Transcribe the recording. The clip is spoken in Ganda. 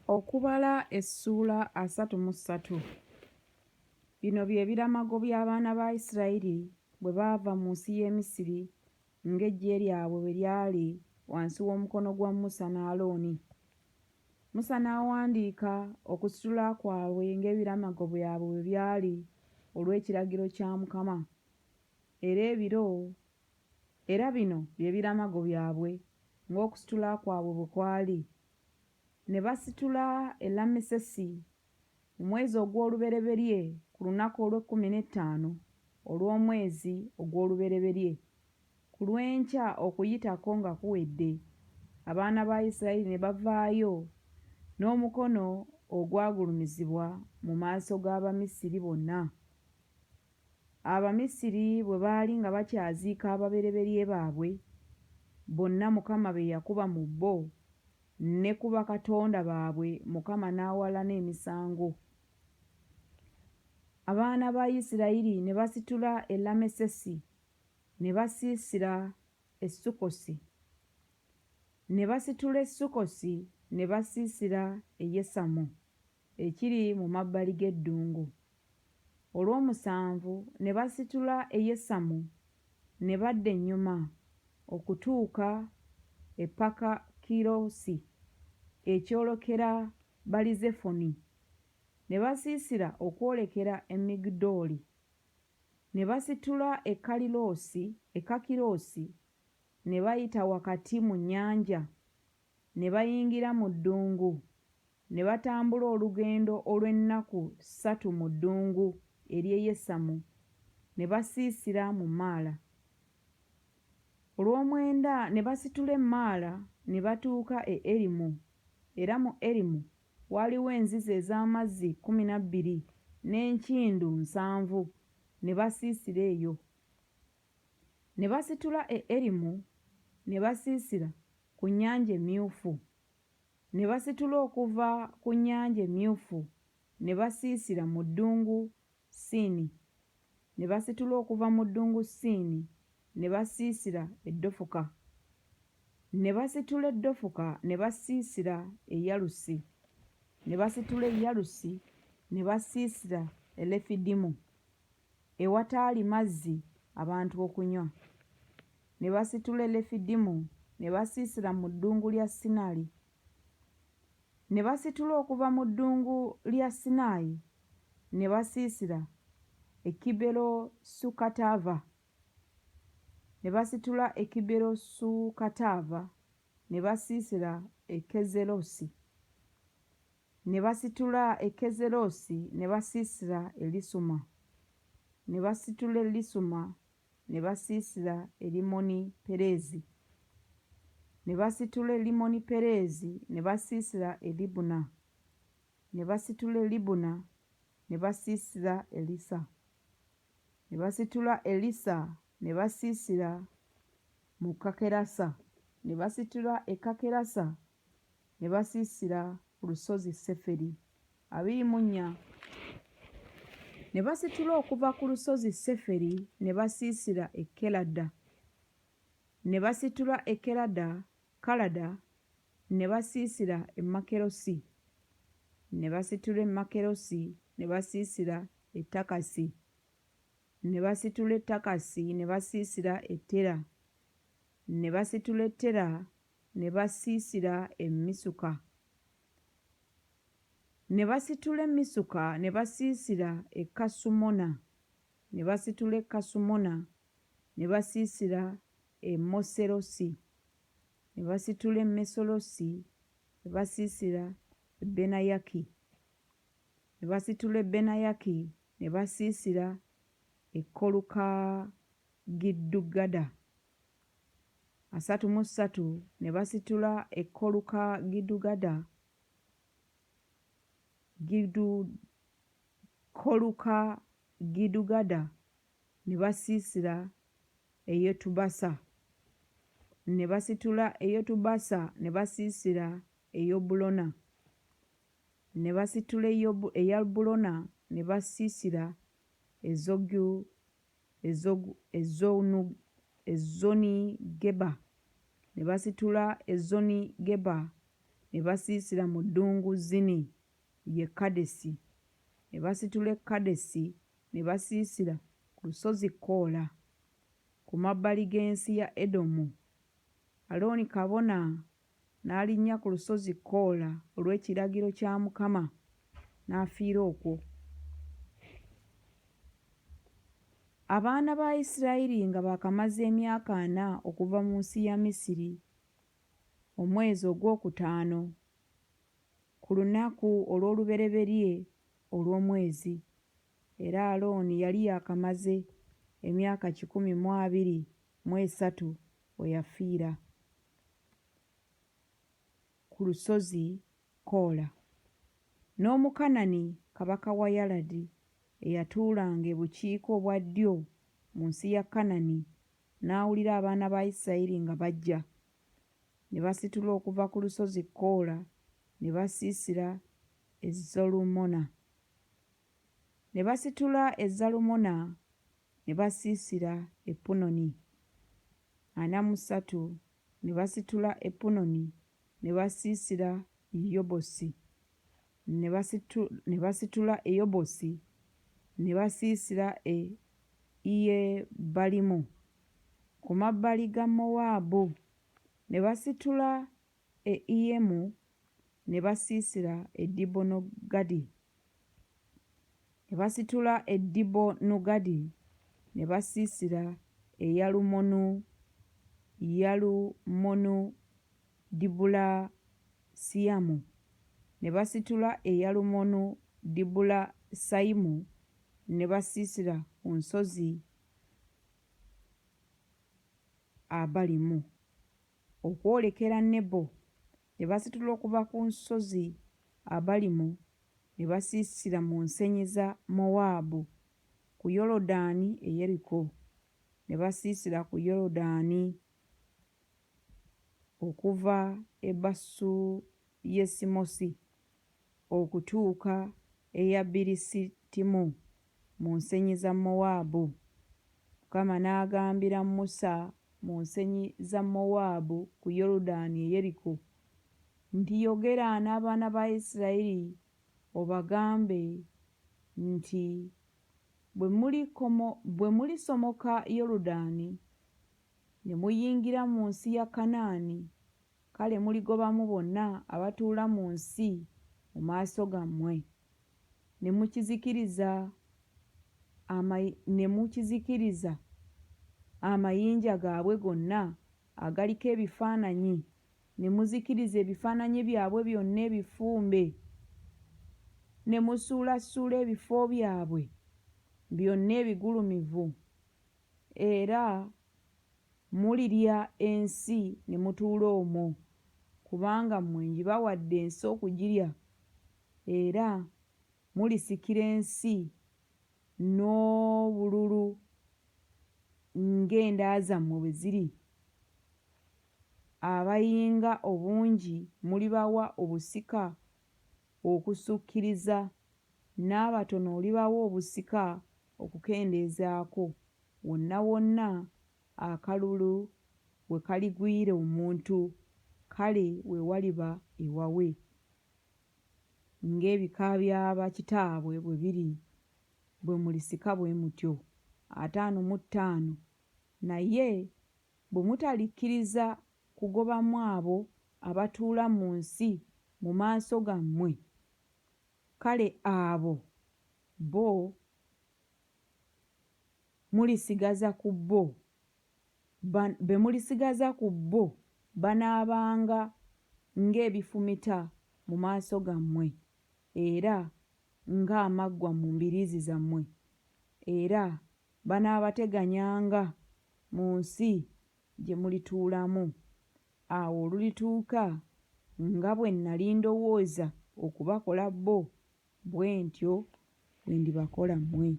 Okubala essuula 33. Bino bye biramago by'abaana ba Isirayiri bwe baava mu nsi y'e Misiri ng'eggye lyabwe bwe lyali wansi w'omukono gwa Musa ne Alooni. Musa n'awandiika okusitula kwabwe ng'ebiramago byabwe bwe byali olw'ekiragiro kya Mukama. Era bino bye biramago byabwe ng'okusitula kwabwe bwe kwali. Ne basitula e Lamesesi mu mwezi ogw'olubereberye ku lunaku olw'15 olw'omwezi ogw'olubereberye. Ku lw'enkya Okuyitako nga kuwedde, abaana ba Isirayiri ne bavaayo n'omukono ogwagulumizibwa mu maaso g'Abamisiri bonna. Abamisiri bwe baali nga bakyaziika ababereberye baabwe, bonna Mukama be yakuba mu bbo, ne ku bakatonda baabwe Mukama n'awalana emisango. Abaana ba Isirayiri ne basitula e Lamesesi ne basiisira e Sukkosi. Ne basitula e Sukkosi ne basiisira e Yesamu ekiri mu mabbali g'eddungu. Olw'omusanvu ne basitula e Yesamu ne badda ennyuma okutuuka e Pakakirosi ekyolekera Balizefoni. Ne basiisira okwolekera e Migudooli. Ne basitula e Kakirosi ne bayita wakati mu nnyanja, ne bayingira mu ddungu, ne batambula olugendo olw'ennaku 3 mu ddungu ery'e Yesamu, ne basiisira mu Maala. Olw'omwenda ne basitula e Maala ne batuuka e Erimu, era mu Erimu waaliwo enzizi ez'amazzi 12 n'enkindu 7, ne basiisira eyo. Ne basitula e Erimu ne basiisira ku Nnyanja Emyufu. Ne basitula okuva ku Nnyanja Emyufu ne basiisira mu ddungu Siini. Ne basitula okuva mu ddungu Siini ne basiisira e Dofuka. Ne basitula e Dofuka ne basiisira e Yalusi. Ne basitula e Yalusi ne basiisira e Lefidimu ewataali mazzi abantu okunywa. Ne basitula e Lefidimu ne basiisira mu ddungu lya Sinali. Ne basitula okuva mu ddungu lya Sinaayi ne basiisira e Kiberosukatava. Ne basitula e Kiberosukatava ne basiisira e Kezerosi. Ne basitula e Kezerosi ne basiisira e Lisuma. Ne basitula e Lisuma ne basiisira e Limoni Pereezi. Ne basitula e Limoni Pereezi ne basiisira e Libuna. Ne basitula e Libuna ne basiisira e Lisa. Ne basitula e Lisa ne basiisira mu Kakerasa. Ne basitula e Kakerasa ne basiisira ku lusozi Seferi 24. Ne basitula okuva ku lusozi Seferi ne basiisira e Kelada. Ne basitula e Kalada ne basiisira e Makerosi. Ne basitula e Makerosi ne basiisira e Takasi. Ne basitula e Takasi ne basiisira e Tera. Ne basitula e Tera ne basiisira e Misuka. Ne basitula e Misuka ne basiisira e Kasumona. Ne basitula e Kasumona ne basiisira e Moserosi. Ne basitula e Mesolosi ne basiisira e Benayaki. Ne basitula e Benayaki ne basiisira e Kolukagidugada 33. Ne basitula e Kolukagidugada ne basiisira e Yotubasa. Ne basitula e Yotubasa ne basiisira e Yobulona. Ne basitula e Yobulona ne basiisira Ezoni Geba. Ne basitula Ezoni Geba ne basiisira mu ddungu Zini, ye Kadesi. Ne basitula e Kadesi ne basiisira ku lusozi Koola ku mabbali g'ensi ya Edomu. Alooni kabona n'alinnya ku lusozi Koola olw'ekiragiro kya Mukama n'afiira okwo. Abaana ba Isirayiri nga baakamaze emyaka 4 okuva mu nsi ya Misiri, omwezi ogwokutaano ku lunaku olw'olubereberye olw'omwezi, era Alooni yali yaakamaze emyaka 123 we yafiira ku lusozi Koola. N'Omukanani kabaka wa Yaladi eyatuulanga ebukiika obwa ddyo mu nsi ya Kanani n'awulira abaana ba Isirayiri nga bajja, ne basitula okuva ku lusozi Koola ne basiisira e Zalumona. Ne basitula e Zalumona ne basiisira e Punoni. 43 ne basitula e Punoni ne basiisira Yobosi. Ne basitula e Yobosi ne basiisira e Iyebalimu ku mabbali ga Mowaabu. Ne basitula e Iyemu ne basiisira e Dibonogadi. Ne basitula e Dibonogadi ne basiisira e Yalumonu Dibulasiyamu. Ne basitula e Yalumonu Dibulasayimu ne basiisira ku nsozi Abalimu okwolekera Nebo. Ne basitula okuva ku nsozi Abalimu ne basiisira mu nsenyi za Mowaabu ku Yoludaani e Yeriko. Ne basiisira ku Yoludaani okuva e Basu-Yesimosi okutuuka e Yabirisitimu mu nsenyi za Mowaabu. Mukama n'agambira Musa mu nsenyi za Mowaabu ku Yoludaani e Yeriko nti yogera n'abaana ba Isirayiri obagambe nti bwe mulisomoka Yoludaani ne muyingira mu nsi ya Kanaani, kale muligobamu bonna abatuula mu nsi mu maaso gammwe, ne mukizikiriza amayinja gaabwe gonna agaliko ebifaananyi, ne muzikiriza ebifaananyi byabwe byonna ebifumbe, ne musuulasuula ebifo byabwe byonna ebigulumivu, era mulirya ensi ne mutuula omwo, kubanga mmwe ngibawadde ensi okugirya, era mulisikira ensi n'obululu ng'enda zammwe bwe ziri. Abayinga obungi mulibawa obusika okusukkiriza, n'abatono olibawa obusika okukendeezaako. Wonna wonna akalulu we kaligwira omuntu, kale we waliba ewawe, ng'ebika bya bakitaabwe bwe biri, bwe mulisika bwe mutyo. 55 Naye bwe mutalikkiriza kugobamu abo abatuula mu nsi mu maaso gammwe, kale abo bo mulisigaza ku bo, be mulisigaza ku bo banaabanga ng'ebifumita mu maaso gammwe, era ng'amaggwa mu mbiriizi zammwe, era banaabateganyanga mu nsi gye mulituulamu. Awo olulituuka nga bwe nnali ndowooza okubakola bo, bwe ntyo bwe ndibakola mmwe.